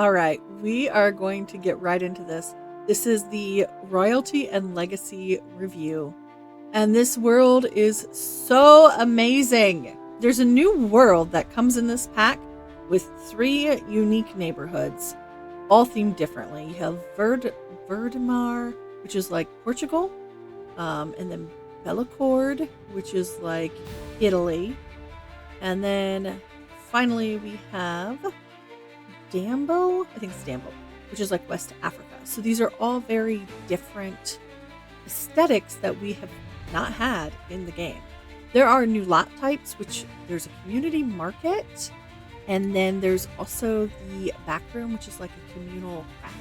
All right, we are going to get right into this. This is the Royalty and Legacy review. And this world is so amazing. There's a new world that comes in this pack with 3 unique neighborhoods, all themed differently. You have Verdemar, which is like Portugal, and then Bellecourt, which is like Italy. And then finally we have Dambo, I think it's Dambo, which is like West Africa. So these are all very different aesthetics that we have not had in the game. There are new lot types, which there's a community market, and then there's also the back room, which is like a communal craft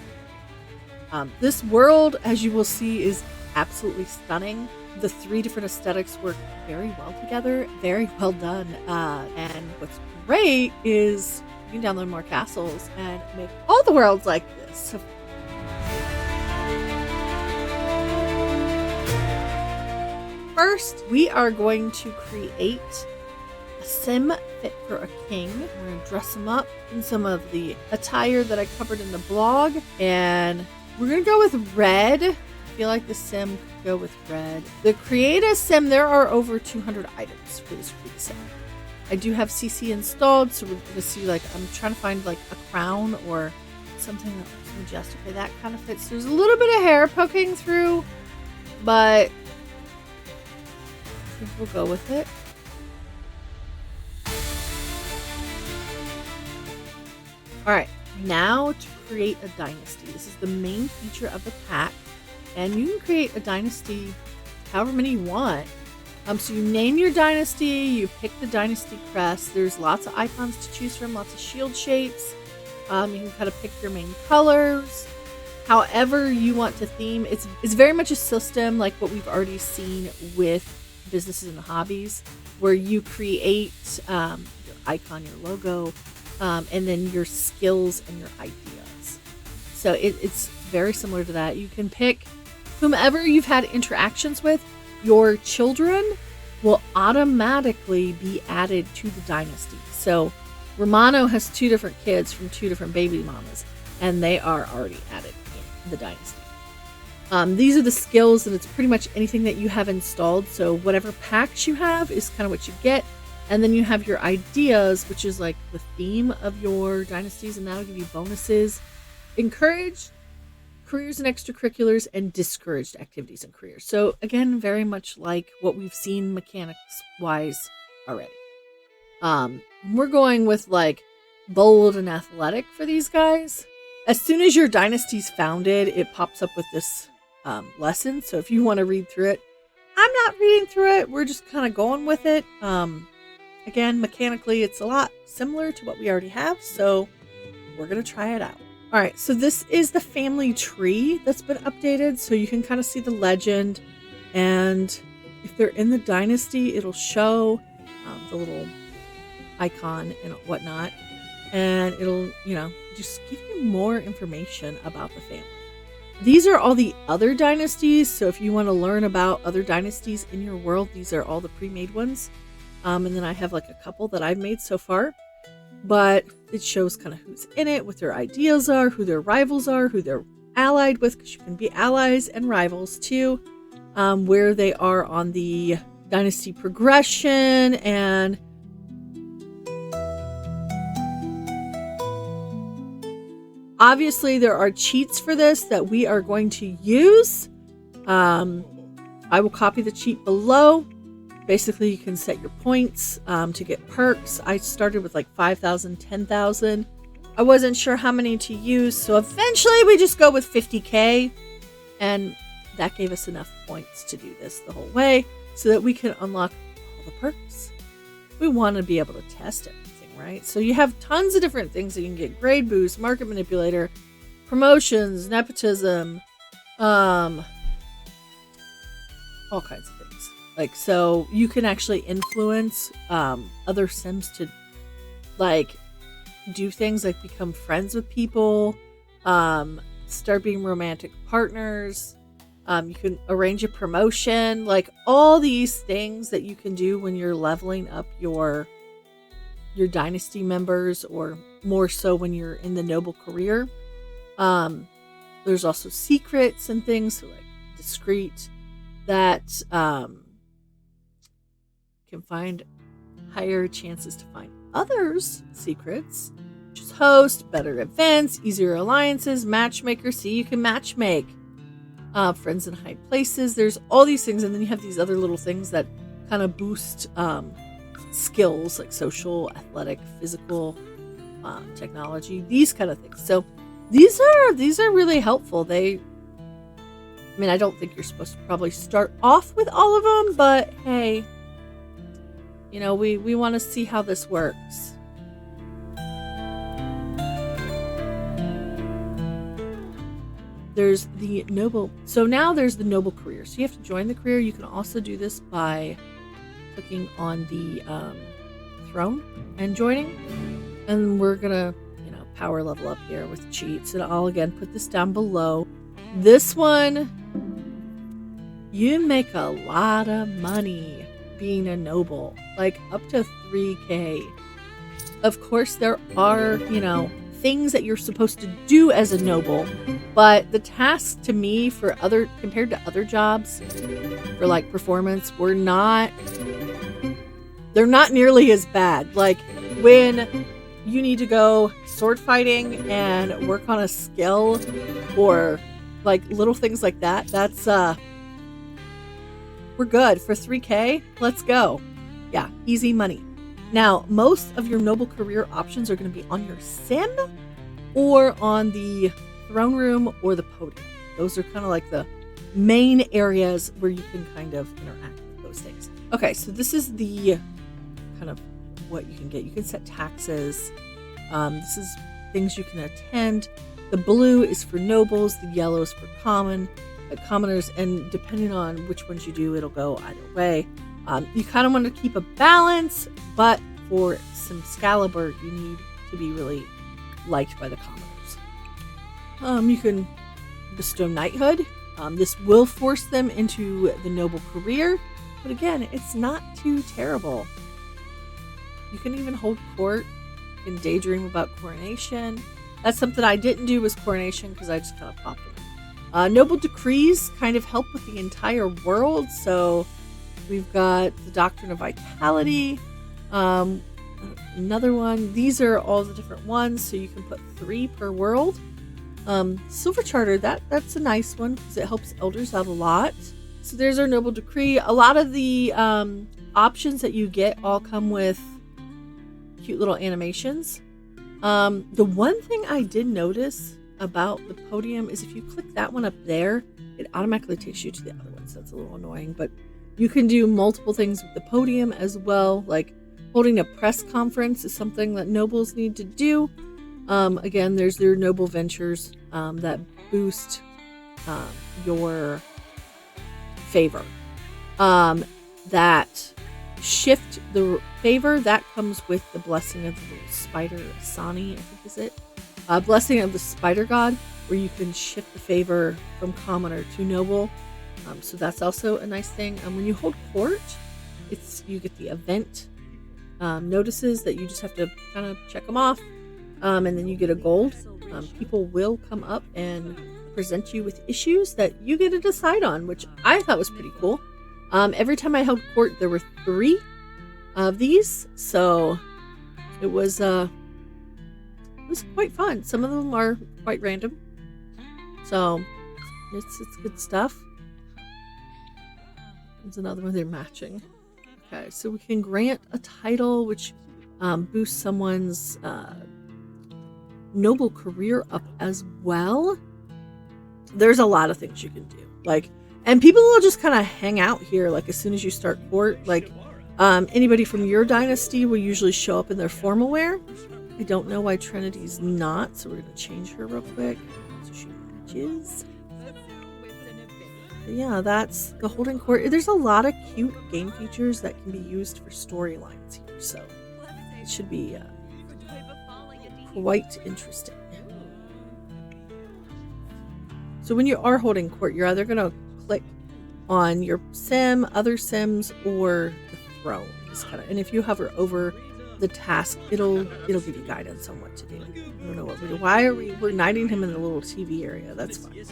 room. This world, as you will see, is absolutely stunning. The 3 different aesthetics work very well together, very well done. And what's great is you can download more castles and make all the worlds like this. First, we are going to create a sim fit for a king. We're going to dress him up in some of the attire that I covered in the blog. And we're going to go with red. I feel like the sim could go with red. The create a sim, there are over 200 items for this create a sim. I do have CC installed, so we're going to see, like, I'm trying to find like a crown or something that looks majestic. Okay, that kind of fits. There's a little bit of hair poking through, but I think we'll go with it. All right, now to create a dynasty. This is the main feature of the pack, and you can create a dynasty however many you want. So you name your dynasty, you pick the dynasty crest. There's lots of icons to choose from, lots of shield shapes. You can kind of pick your main colors, however you want to theme. It's very much a system like what we've already seen with businesses and hobbies, where you create your icon, your logo, and then your skills and your ideas. So it's very similar to that. You can pick whomever you've had interactions with. Your children will automatically be added to the dynasty. So Romano has 2 different kids from 2 different baby mamas, and they are already added in the dynasty. These are the skills, and it's pretty much anything that you have installed. So whatever packs you have is kind of what you get. And then you have your ideas, which is like the theme of your dynasties, and that'll give you bonuses. Encouraged careers and extracurriculars, and discouraged activities and careers. So again, very much like what we've seen mechanics wise already. We're going with like bold and athletic for these guys. As soon as your dynasty's founded, it pops up with this lesson. So if you want to read through it, I'm not reading through it. We're just kind of going with it. Again, mechanically, it's a lot similar to what we already have. So we're going to try it out. All right, so this is the family tree that's been updated, so you can kind of see the legend, and if they're in the dynasty, it'll show the little icon and whatnot, and it'll, just give you more information about the family. These are all the other dynasties, so if you want to learn about other dynasties in your world, these are all the pre-made ones, and then I have like a couple that I've made so far. But it shows kind of who's in it, what their ideas are, who their rivals are, who they're allied with, because you can be allies and rivals too, where they are on the dynasty progression. And obviously there are cheats for this that we are going to use. I will copy the cheat below. Basically, you can set your points to get perks. I started with like 5,000, 10,000. I wasn't sure how many to use, so eventually we just go with 50k, and that gave us enough points to do this the whole way so that we can unlock all the perks. We want to be able to test everything, right? So you have tons of different things that you can get: grade boost, market manipulator, promotions, nepotism, all kinds of things. Like, so you can actually influence other Sims to like do things like become friends with people, start being romantic partners. You can arrange a promotion, like all these things that you can do when you're leveling up your your dynasty members, or more so when you're in the noble career. There's also secrets and things, so like discreet, that can find higher chances to find others' secrets, which is host, better events, easier alliances, matchmaker. See, you can matchmake. Friends in high places. There's all these things, and then you have these other little things that kind of boost skills like social, athletic, physical, technology, these kind of things. So these are really helpful. I don't think you're supposed to probably start off with all of them, but hey, we want to see how this works. There's the noble. So now there's the noble career. So you have to join the career. You can also do this by clicking on the throne and joining. And we're gonna, power level up here with cheats. And I'll again put this down below. This one, you make a lot of money being a noble, like up to 3K. Of course, there are, things that you're supposed to do as a noble, but the tasks to me compared to other jobs for like performance they're not nearly as bad. Like when you need to go sword fighting and work on a skill, or like little things like that, that's we're good for 3K. Let's go. Yeah, easy money. Now, most of your noble career options are going to be on your sim or on the throne room or the podium. Those are kind of like the main areas where you can kind of interact with those things. Okay, so this is the kind of what you can get. You can set taxes. This is things you can attend. The blue is for nobles. The yellow is for commoners. And depending on which ones you do, it'll go either way. You kind of want to keep a balance, but for Simscalibur, you need to be really liked by the commoners. You can bestow knighthood. This will force them into the noble career, but again, it's not too terrible. You can even hold court and daydream about coronation. That's something I didn't do, was coronation, because I just kind of popped it. Noble decrees kind of help with the entire world, so we've got the Doctrine of Vitality, another one. These are all the different ones, so you can put 3 per world. Silver Charter, that's a nice one because it helps elders out a lot. So there's our Noble Decree. A lot of the options that you get all come with cute little animations. The one thing I did notice about the podium is if you click that one up there, it automatically takes you to the other one, so that's a little annoying, but you can do multiple things with the podium as well, like holding a press conference is something that nobles need to do. Again, there's their noble ventures that boost your favor. That shift the favor, that comes with the blessing of the little spider, Anasi, I think is it. Blessing of the spider god, where you can shift the favor from commoner to noble. So that's also a nice thing. When you hold court, you get the event notices that you just have to kind of check them off, and then you get a gold. People will come up and present you with issues that you get to decide on, which I thought was pretty cool. Every time I held court, there were 3 of these, so it was quite fun. Some of them are quite random, so it's good stuff. There's another one, they're matching. Okay, so we can grant a title which boosts someone's noble career up as well. There's a lot of things you can do, and people will just kind of hang out here like as soon as you start court. Anybody from your dynasty will usually show up in their formal wear. I don't know why Trinity's not, so we're going to change her real quick so she matches. But yeah, that's the holding court. There's a lot of cute game features that can be used for storylines here, so it should be quite interesting. So when you are holding court, you're either going to click on your sim, other sims, or the throne. And if you hover over the task, it'll give you guidance on what to do. I don't know what we do. Why are we're knighting him in the little TV area? That's fine.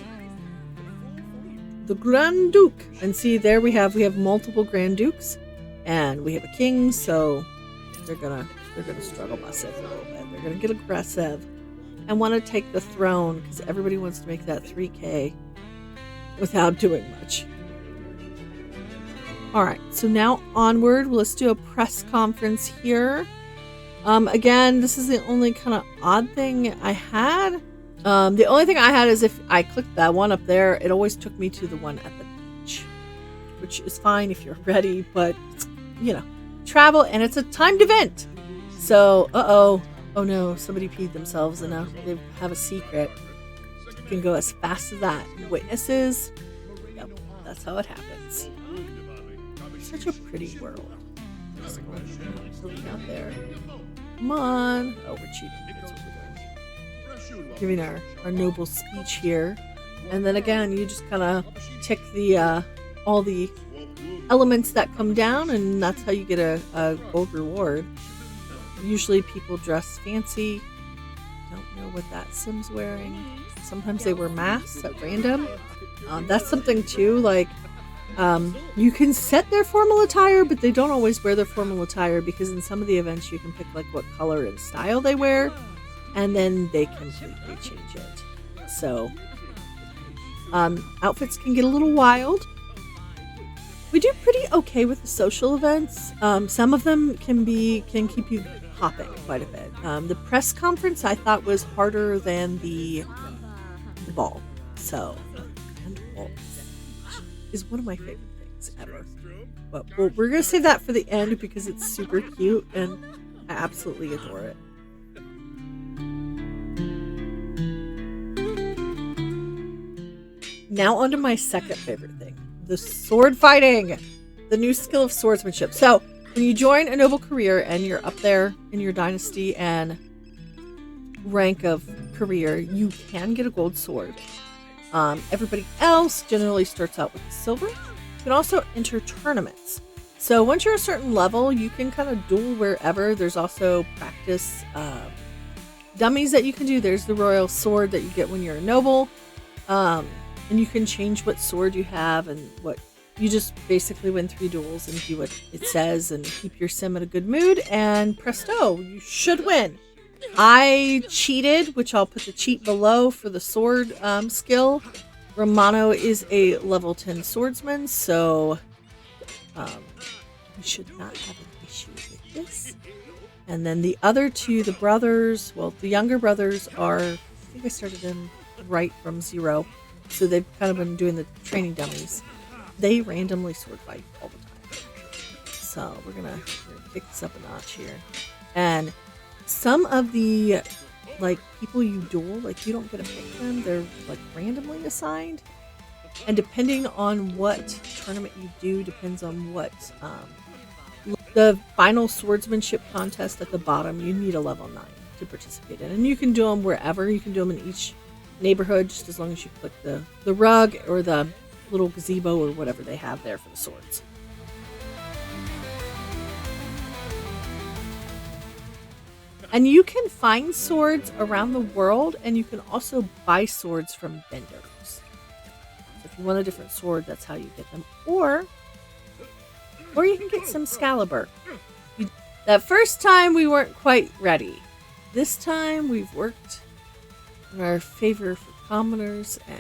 The Grand Duke, and see there we have multiple Grand Dukes, and we have a king, so they're gonna struggle bus it a little bit. They're gonna get aggressive and want to take the throne because everybody wants to make that 3K without doing much. All right, so now onward. Let's do a press conference here. Again, this is the only kind of odd thing I had. The only thing I had is if I clicked that one up there, it always took me to the one at the beach, which is fine if you're ready, but you know, travel and it's a timed event. So, oh no, somebody peed themselves and now they have a secret. You can go as fast as that. Witnesses, yep, that's how it happens. Such a pretty world. Out there. Come on. Oh, we're cheating. That's what we're doing. Giving our noble speech here. And then again, you just kind of tick the all the elements that come down, and that's how you get a gold reward. Usually people dress fancy. Don't know what that Sim's wearing. Sometimes they wear masks at random. That's something too, like you can set their formal attire, but they don't always wear their formal attire because in some of the events you can pick like what color and style they wear, and then they completely change it. So outfits can get a little wild. We do pretty okay with the social events. Some of them can keep you hopping quite a bit. The press conference I thought was harder than the ball. So, and Waltz is one of my favorite things ever. But we're going to save that for the end because it's super cute and I absolutely adore it. Now onto my second favorite thing. The sword fighting, the new skill of swordsmanship. So when you join a noble career and you're up there in your dynasty and rank of career, you can get a gold sword. Everybody else generally starts out with silver. You can also enter tournaments. So once you're a certain level, you can kind of duel wherever. There's also practice dummies that you can do. There's the royal sword that you get when you're a noble. And you can change what sword you have and what you just basically win 3 duels and do what it says and keep your sim in a good mood, and presto, you should win. I cheated, which I'll put the cheat below for the sword skill. Romano is a level 10 swordsman, so we should not have an issue with this. And then the other two, the brothers, well, the younger brothers are, I think I started them right from 0. So they've kind of been doing the training dummies. They randomly sword fight all the time. So we're gonna kick this up a notch here. And some of the like people you duel, like you don't get to pick them. They're like randomly assigned. And depending on what tournament you do, depends on what the final swordsmanship contest at the bottom, you need a level 9 to participate in. And you can do them wherever. You can do them in each neighborhood, just as long as you click the rug or the little gazebo or whatever they have there for the swords. And you can find swords around the world, and you can also buy swords from vendors. So if you want a different sword, that's how you get them. Or you can get Simscalibur. That first time we weren't quite ready. This time we've worked in our favor for commoners and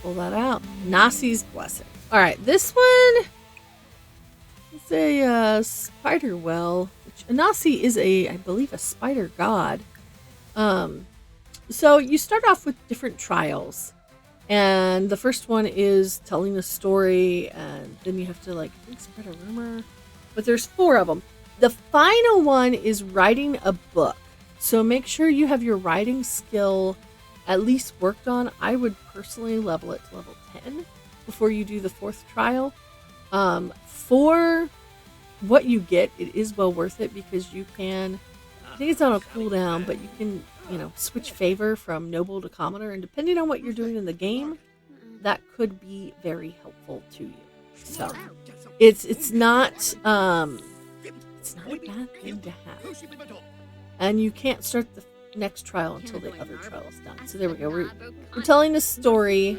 pull that out. Anasi's blessing. All right, this one is a spider well, which Anasi is I believe, a spider god. So you start off with different trials, and the first one is telling a story, and then you have to like spread a rumor. But there's 4 of them. The final one is writing a book. So make sure you have your writing skill at least worked on. I would personally level it to level 10 before you do the 4th trial. For what you get, it is well worth it because you can, I think it's on a cooldown, but you can, switch favor from noble to commoner. And depending on what you're doing in the game, that could be very helpful to you. So it's not a bad thing to have. And you can't start the next trial until the other trial is done. So there we go. We're telling a story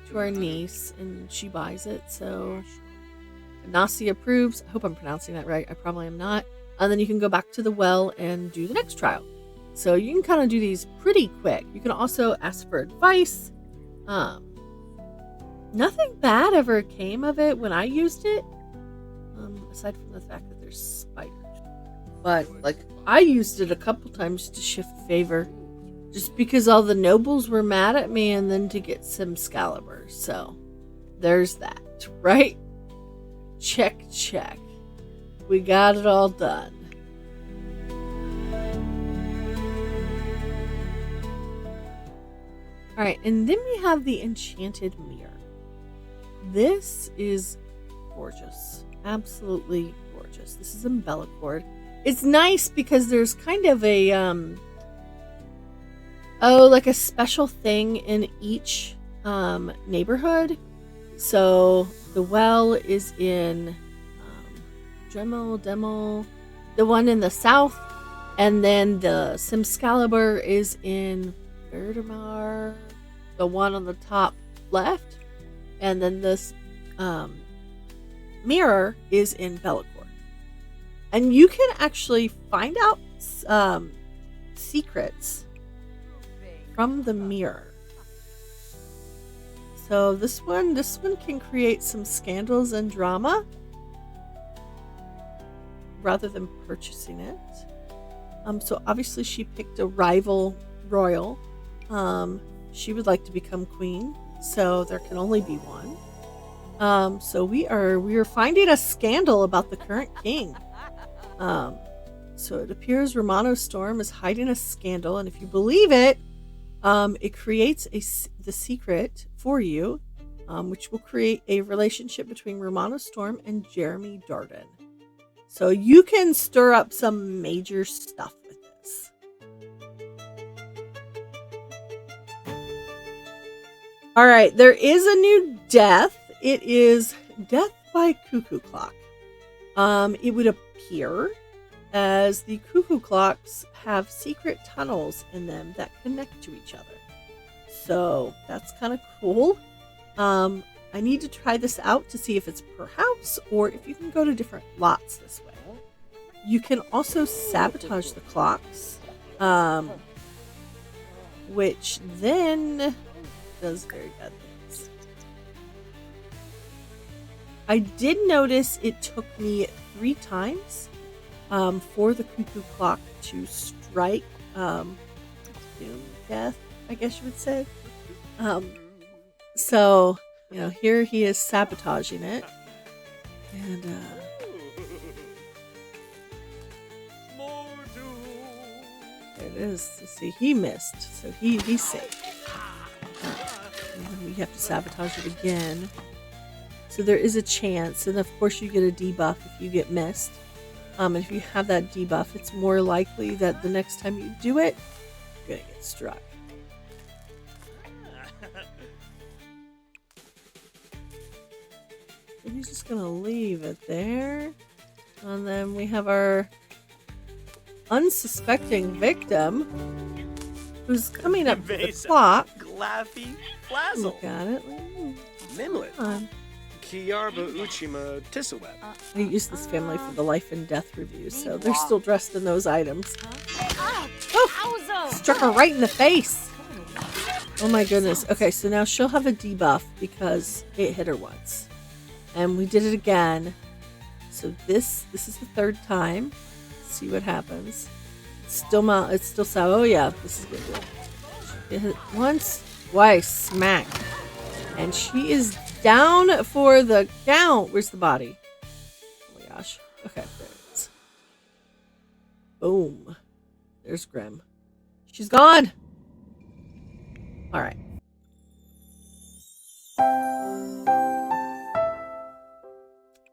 to our niece, and she buys it. So Anasi approves. I hope I'm pronouncing that right. I probably am not. And then you can go back to the well and do the next trial. So you can kind of do these pretty quick. You can also ask for advice. Nothing bad ever came of it when I used it, aside from the fact that there's spiders. But like, I used it a couple times to shift favor, just because all the nobles were mad at me, and then to get Simscalibur. So there's that, right? Check. We got it all done. Alright, and then we have the Enchanted Mirror. This is gorgeous. Absolutely gorgeous. This is in Bellicord. It's nice because there's kind of a, like a special thing in each neighborhood. So the well is in Dremel, the one in the south, and then the Simscalibur is in Vertimar, the one on the top left, and then this mirror is in Bellicord. And you can actually find out secrets from the mirror. So this one can create some scandals and drama rather than purchasing it. So obviously she picked a rival royal. She would like to become queen, so there can only be one. So we are finding a scandal about the current king. So it appears Romano Storm is hiding a scandal, and if you believe it, it creates the secret for you, which will create a relationship between Romano Storm and Jeremy Darden. So you can stir up some major stuff with this. All right, there is a new death. It is Death by Cuckoo Clock. It would appear as the cuckoo clocks have secret tunnels in them that connect to each other. So that's kind of cool. I need to try this out to see if it's per house or if you can go to different lots this way. You can also sabotage the clocks, which then does very bad things. I did notice it took me 3 times for the cuckoo clock to strike doom death, I guess you would say. So, here he is sabotaging it. And there it is. See, he missed, so he's safe. And then we have to sabotage it again. So there is a chance, and of course you get a debuff if you get missed. And if you have that debuff, it's more likely that the next time you do it, you're gonna get struck. And he's just gonna leave it there. And then we have our unsuspecting victim who's coming up to the clock. Look at it. Mimlet. Kiarba Uchima Tisaweb. I use this family for the life and death reviews, so they're still dressed in those items. Oh, struck her right in the face. Oh my goodness. Okay, so now she'll have a debuff because it hit her once. And we did it again. So this is the 3rd time. Let's see what happens. It's still so. Oh yeah, this is good. It hit once, twice, smack. And she is down for the count. Where's the body? Oh my gosh. Okay, there it is. Boom. There's Grim. She's gone. All right.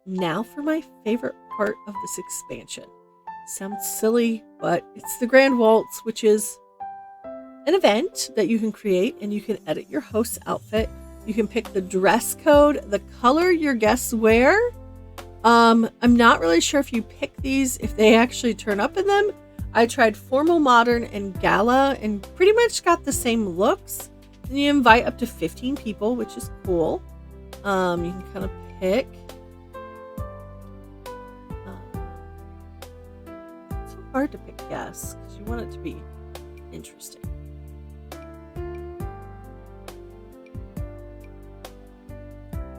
Now for my favorite part of this expansion. Sounds silly, but it's the Grant Waltz, which is an event that you can create, and you can edit your host's outfit You can pick the dress code, the color your guests wear. I'm not really sure if you pick these, if they actually turn up in them. I tried formal, modern, and gala, and pretty much got the same looks. And you invite up to 15 people, which is cool. You can kind of pick. It's so hard to pick guests because you want it to be interesting.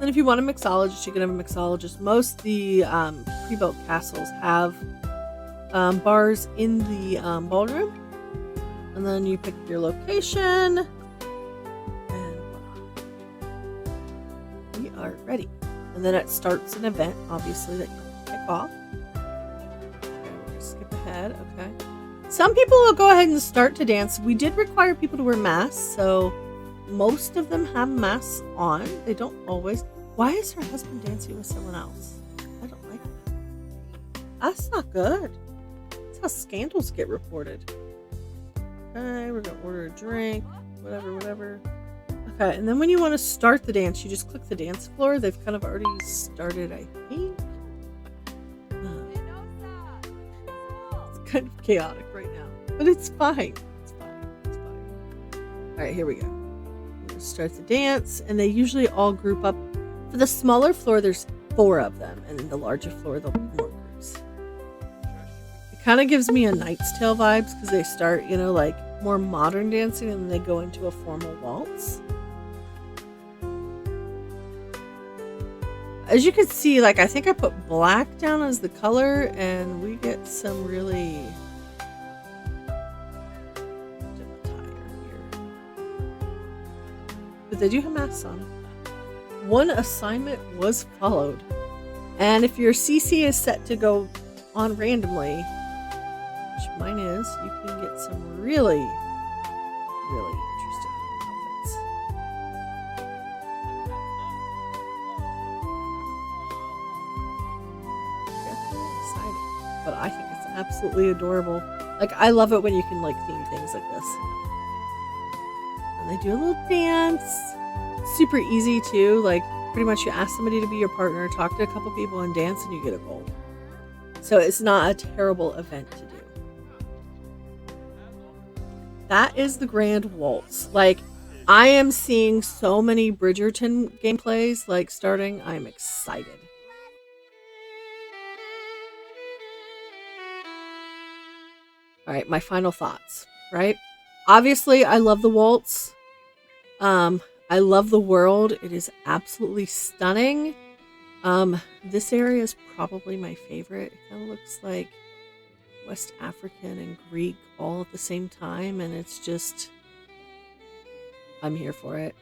Then if you want a mixologist, you can have a mixologist. Most of the pre-built castles have bars in the ballroom. And then you pick your location. And we are ready. And then it starts an event, obviously, that you kick off. Okay, we're going to skip ahead. Okay. Some people will go ahead and start to dance. We did require people to wear masks, so most of them have masks on. They don't always. Why is her husband dancing with someone else? I don't like that. That's not good. That's how scandals get reported. Okay, we're going to order a drink. Whatever. Okay, and then when you want to start the dance, you just click the dance floor. They've kind of already started, I think. It's kind of chaotic right now, but it's fine. It's fine. All right, here we go. Start the dance, and they usually all group up. For the smaller floor, there's 4 of them, and in the larger floor, there'll be more groups. It kind of gives me a Knight's Tale vibes because they start, like more modern dancing, and then they go into a formal waltz. As you can see, I think I put black down as the color, and we get some really but they do have masks on. One assignment was followed. And if your CC is set to go on randomly, which mine is, you can get some really, really interesting outfits. Definitely exciting. But I think it's absolutely adorable. I love it when you can theme things like this. They do a little dance. Super easy too. Pretty much you ask somebody to be your partner, talk to a couple people, and dance, and you get a gold. So it's not a terrible event to do. That is the Grant Waltz. I am seeing so many Bridgerton gameplays starting. I'm excited. All right, my final thoughts, right? Obviously, I love the waltz. I love the world. It is absolutely stunning. This area is probably my favorite. It kind of looks like West African and Greek all at the same time, and it's just, I'm here for it.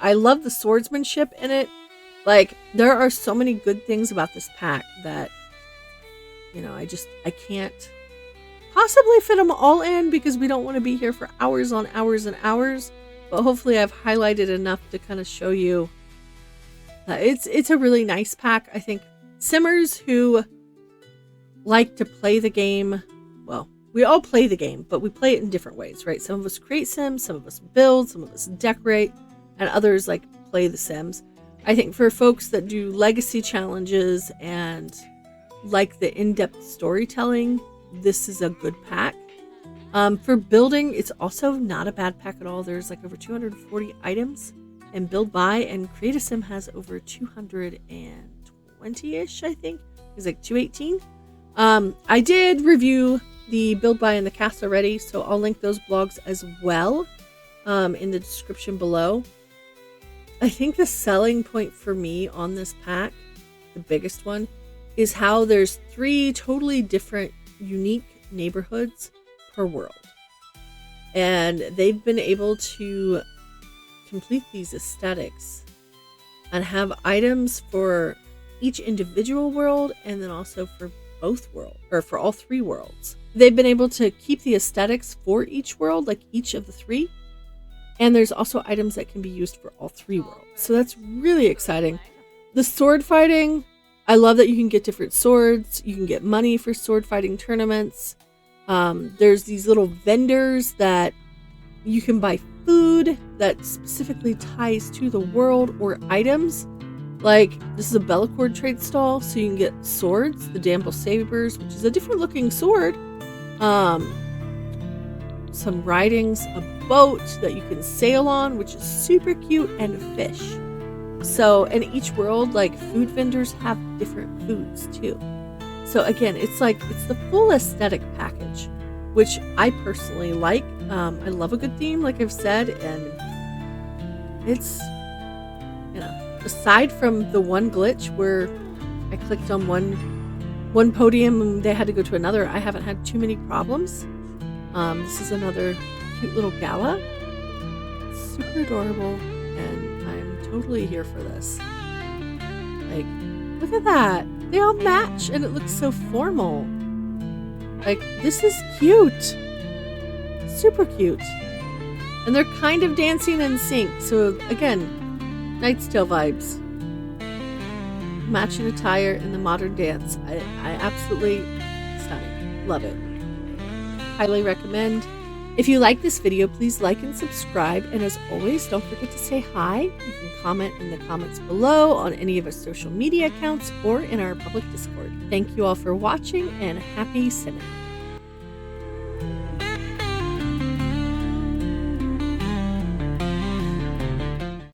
I love the swordsmanship in it. There are so many good things about this pack that, I can't possibly fit them all in because we don't want to be here for hours on hours and hours, but hopefully I've highlighted enough to kind of show you that it's a really nice pack. I think simmers who like to play the game, well, we all play the game, but we play it in different ways, right? Some of us create sims, some of us build, some of us decorate, and others play the sims. I think for folks that do legacy challenges and like the in-depth storytelling, this is a good pack. For building, it's also not a bad pack at all. There's over 240 items, and Build By and Create a Sim has over 220-ish, I think. It's 218. I did review the Build By and the cast already, so I'll link those blogs as well in the description below. I think the selling point for me on this pack, the biggest one, is how there's 3 totally different unique neighborhoods per world, and they've been able to complete these aesthetics and have items for each individual world and then also for both worlds, or for all 3 worlds. They've been able to keep the aesthetics for each world, each of the 3, and there's also items that can be used for all 3 worlds, so that's really exciting. The sword fighting, I love that you can get different swords. You can get money for sword fighting tournaments. There's these little vendors that you can buy food that specifically ties to the world or items. Like, this is a Bellicord trade stall, so you can get swords, the Damble Sabers, which is a different looking sword. Some writings, a boat that you can sail on, which is super cute, and a fish. So, in each world, like, food vendors have different foods too. So again, it's the full aesthetic package, which I personally like. I love a good theme, like I've said, and it's, aside from the one glitch where I clicked on one podium and they had to go to another, I haven't had too many problems. This is another cute little gala. Super adorable, and I'm totally here for this. Like, look at that. They all match, and it looks so formal. Like, this is cute. Super cute. And they're kind of dancing in sync. So, again, Knight's Tale vibes. Matching attire in the modern dance. I absolutely stunning. Love it. Highly recommend. If you like this video, please like and subscribe. And as always, don't forget to say hi. You can comment in the comments below on any of our social media accounts or in our public Discord. Thank you all for watching, and happy simming.